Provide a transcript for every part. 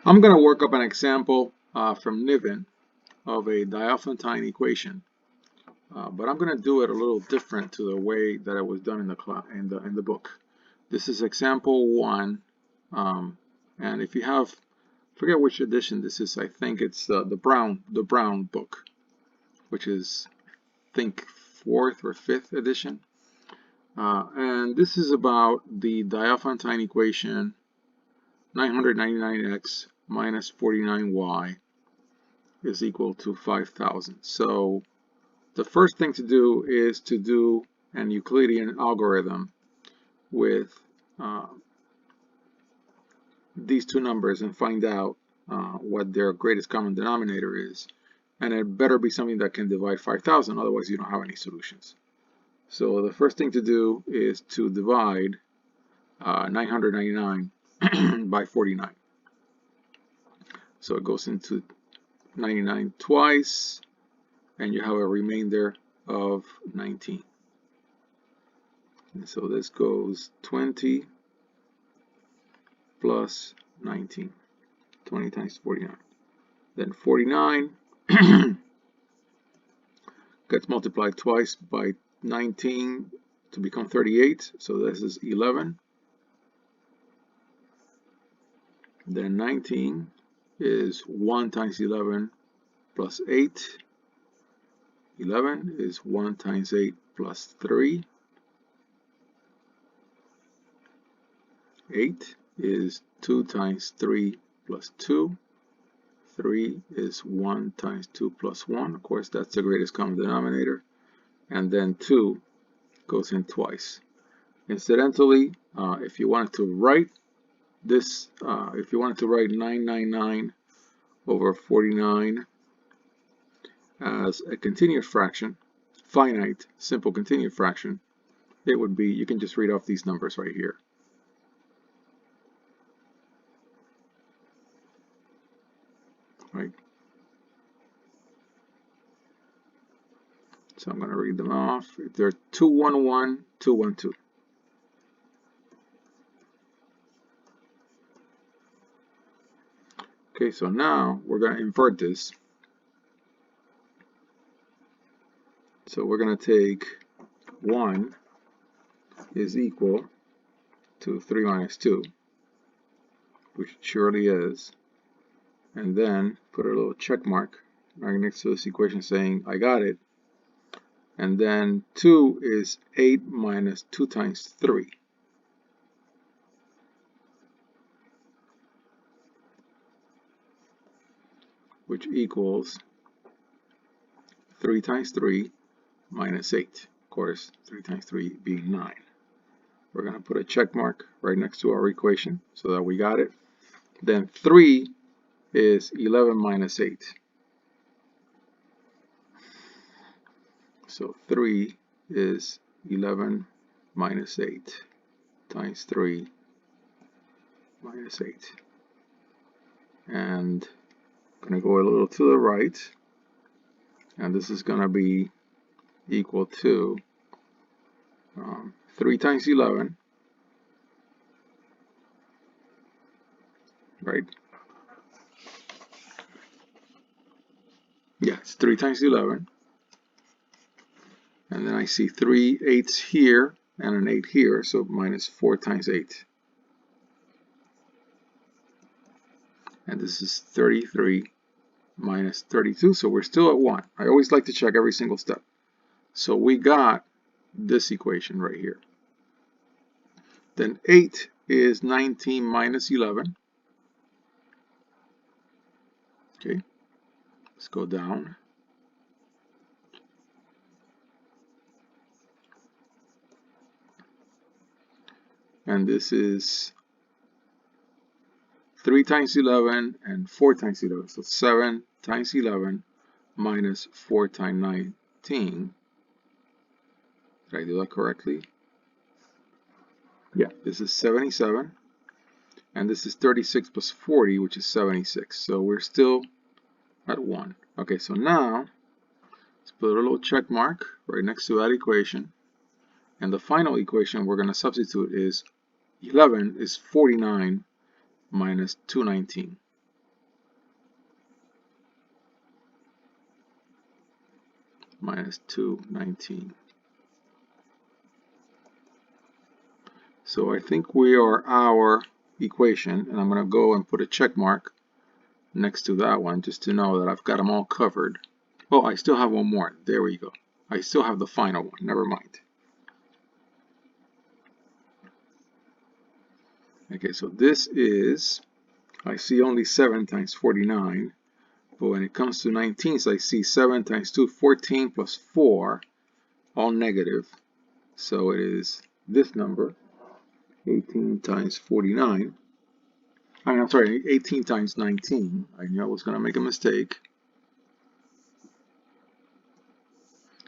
I'm going to work up an example from Niven of a Diophantine equation, but I'm going to do it a little different to the way that it was done in the book. This is example 1, and if you have, forget which edition this is. I think it's the Brown book, which is, I think, 4th or 5th edition. And this is about the Diophantine equation 999x minus 49y is equal to 5,000. So the first thing to do is to do an Euclidean algorithm with these two numbers and find out what their greatest common denominator is. And it better be something that can divide 5,000, otherwise you don't have any solutions. So the first thing to do is to divide 999 by 49. So it goes into 99 twice, and you have a remainder of 19. And so this goes 20 plus 19. 20 times 49. Then 49 gets multiplied twice by 19 to become 38. So this is 11. Then 19 is 1 times 11 plus 8. 11 is 1 times 8 plus 3. 8 is 2 times 3 plus 2. 3 is 1 times 2 plus 1. Of course, that's the greatest common denominator. And then 2 goes in twice. Incidentally, if you wanted to write this, if you wanted to write 999 over 49 as a continuous fraction, finite, simple continuous fraction, it would be, you can just read off these numbers right here. Right? So I'm going to read them off. They're 211, 212. Okay, so now we're going to invert this. So we're going to take 1 is equal to 3 minus 2, which it surely is, and then put a little check mark right next to this equation saying I got it. And then 2 is 8 minus 2 times 3. Which equals 3 times 3 minus 8. Of course, 3 times 3 being 9. We're going to put a check mark right next to our equation so that we got it. Then 3 is 11 minus 8. So 3 is 11 minus 8 times 3 minus 8. And I'm going to go a little to the right. And this is going to be equal to 3 times 11, right? Yeah, it's 3 times 11. And then I see 3 8s here and an 8 here, so minus 4 times 8. And this is 33 minus 32, so we're still at 1. I always like to check every single step. So we got this equation right here. Then 8 is 19 minus 11. Okay, let's go down. And this is 3 times 11 and 4 times 11. So 7 times 11 minus 4 times 19. Did I do that correctly? Yeah, this is 77. And this is 36 plus 40, which is 76. So we're still at 1. Okay, so now let's put a little check mark right next to that equation. And the final equation we're going to substitute is 11 is 49 minus 219. minus 219. So I think we are our equation, and I'm going to go and put a check mark next to that one just to know that I've got them all covered. Oh, I still have one more. There we go. I still have the final one. Never mind. Okay, so this is, I see only 7 times 49. But when it comes to 19, so I see 7 times 2, 14 plus 4, all negative. So it is this number, 18 times 49. I'm sorry, 18 times 19. I knew I was going to make a mistake.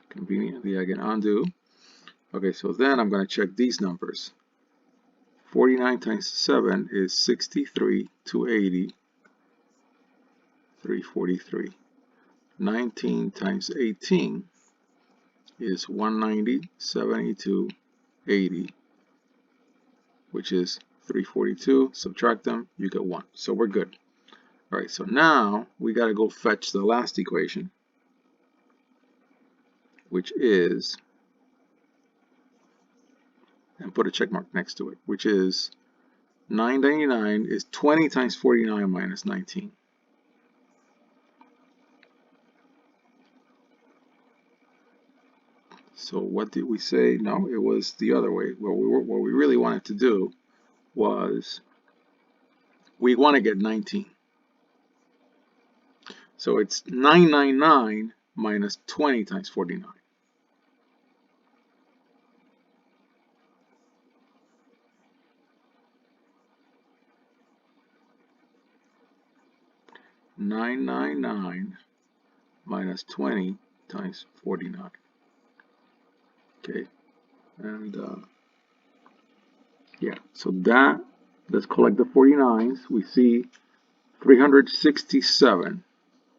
Conveniently, I can undo. Okay, so then I'm going to check these numbers. 49 times 7 is 63, 280, 343. 19 times 18 is 190, 72, 80, which is 342. Subtract them, you get 1. So we're good. All right, so now we got to go fetch the last equation, which is, and put a check mark next to it, which is 999 is 20 times 49 minus 19. So what did we say? No, it was the other way. What we really wanted to do was we want to get 19. So it's 999 minus 20 times 49. (999) minus 20 times 49. Okay, and yeah, so that, let's collect the 49s. We see 367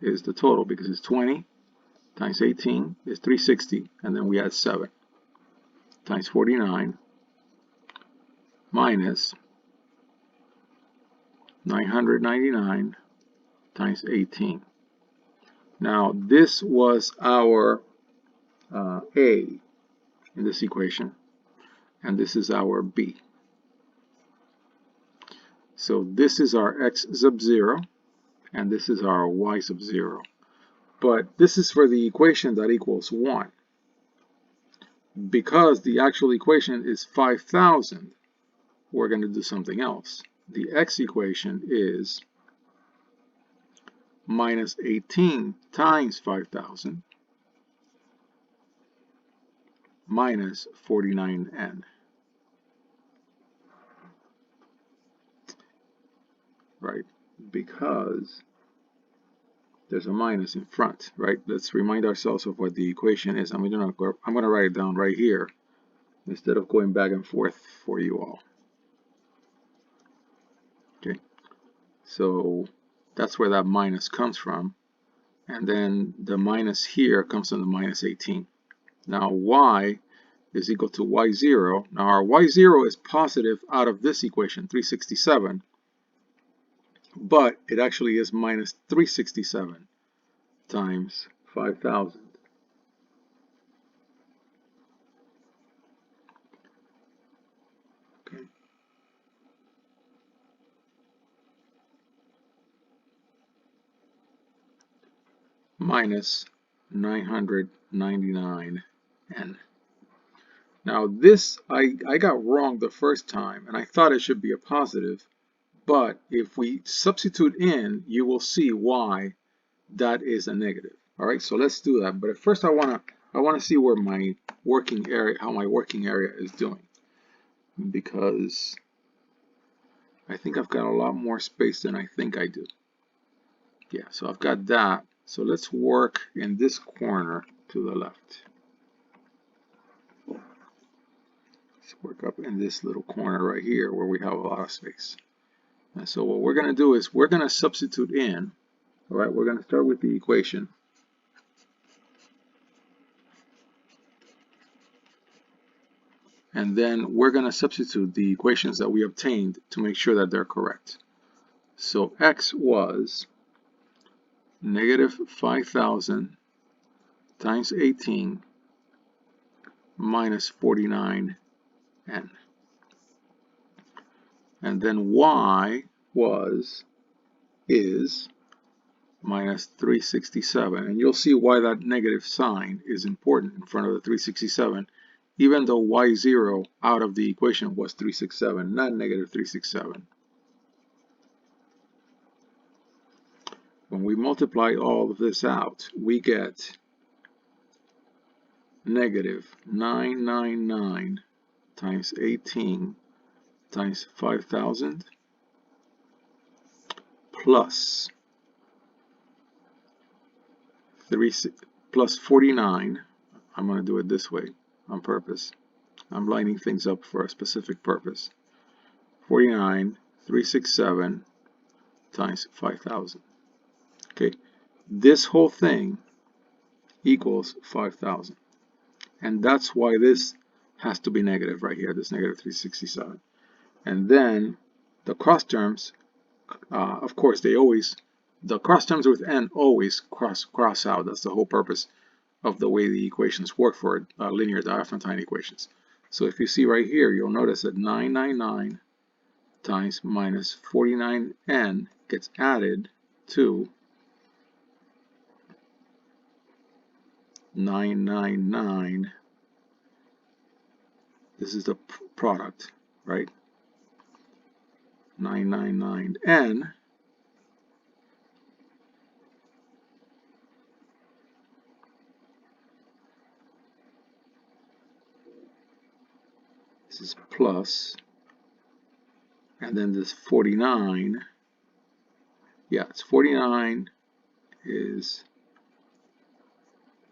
is the total because it's 20 times 18 is 360, and then we add 7 times 49 minus 999 times 18. Now this was our A in this equation, and this is our B. So this is our x sub 0, and this is our y sub 0. But this is for the equation that equals 1. Because the actual equation is 5,000, we're going to do something else. The x equation is minus 18 times 5,000 minus 49n. Right? Because there's a minus in front, right? Let's remind ourselves of what the equation is. I'm gonna write it down right here instead of going back and forth for you all. Okay, so that's where that minus comes from, and then the minus here comes from the minus 18. Now y is equal to y0. Now our y0 is positive out of this equation, 367, but it actually is minus 367 times 5,000. Okay. Minus 999n. Now this, I got wrong the first time, and I thought it should be a positive, but if we substitute in, you will see why that is a negative. All right, so let's do that. But at first I wanna see where my working area, how my working area is doing, because I think I've got a lot more space than I think I do. Yeah, so I've got that. So let's work in this corner to the left. Let's work up in this little corner right here where we have a lot of space. And so what we're going to do is we're going to substitute in. All right, we're going to start with the equation. And then we're going to substitute the equations that we obtained to make sure that they're correct. So x was negative 5,000 times 18 minus 49n. And then y is minus 367. And you'll see why that negative sign is important in front of the 367, even though y0 out of the equation was 367, not negative 367. When we multiply all of this out, we get negative 999 times 18 times 5,000 plus 49. I'm going to do it this way on purpose. I'm lining things up for a specific purpose. 49, 367 times 5,000. Okay, this whole thing equals 5,000. And that's why this has to be negative right here, this negative 367. And then the cross terms, of course, the cross terms with n always cross out. That's the whole purpose of the way the equations work for linear Diophantine equations. So if you see right here, you'll notice that 999 times minus 49n gets added to 999. This is the product, right? 999n this is plus, and then this 49, yeah, it's 49 is,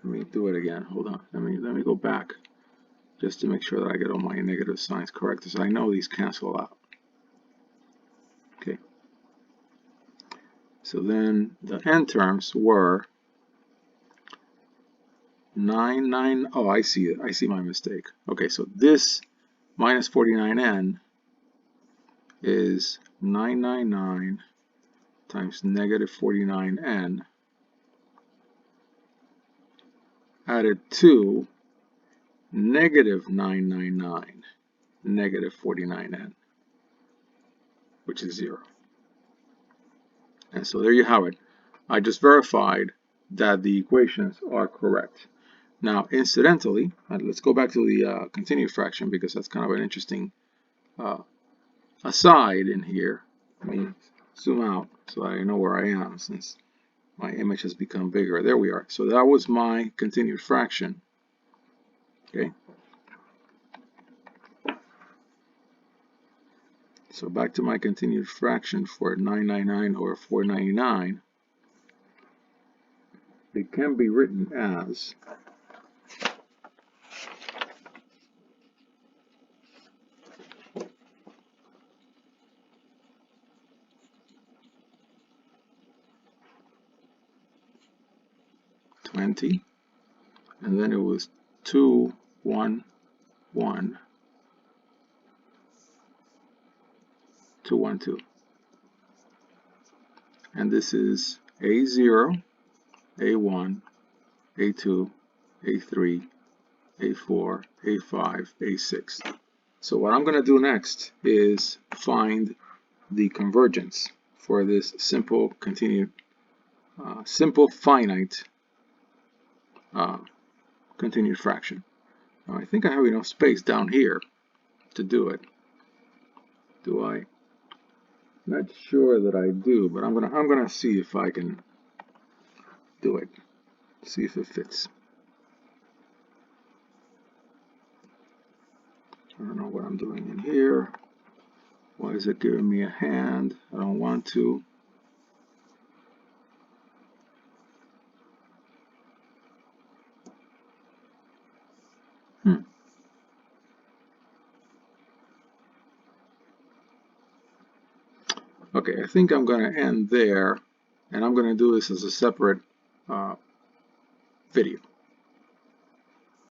let me do it again, hold on, let me go back just to make sure that I get all my negative signs correct, because I know these cancel out. Okay, so then the n terms were 99, oh, I see it, I see my mistake. Okay, so this minus 49n is 999 times negative 49n added to negative 999 negative 49n, which is 0. And so there you have it. I just verified that the equations are correct. Now, incidentally, let's go back to the continued fraction, because that's kind of an interesting aside in here. Let me zoom out so I know where I am, since my image has become bigger. There we are. So that was my continued fraction. Okay. So back to my continued fraction for 999 over 499. It can be written as $20, and then it was 2, 1, 1, 2, 1, 2. And this is A0, A1, A2, A3, A4, A5, A6. So what I'm going to do next is find the convergence for this simple continued, simple finite continued fraction. Now, I think I have enough space down here to do it. Do I? Not sure that I do, but I'm gonna see if I can do it. See if it fits. I don't know what I'm doing in here. Why is it giving me a hand? I don't want to. Okay, I think I'm going to end there, and I'm going to do this as a separate video.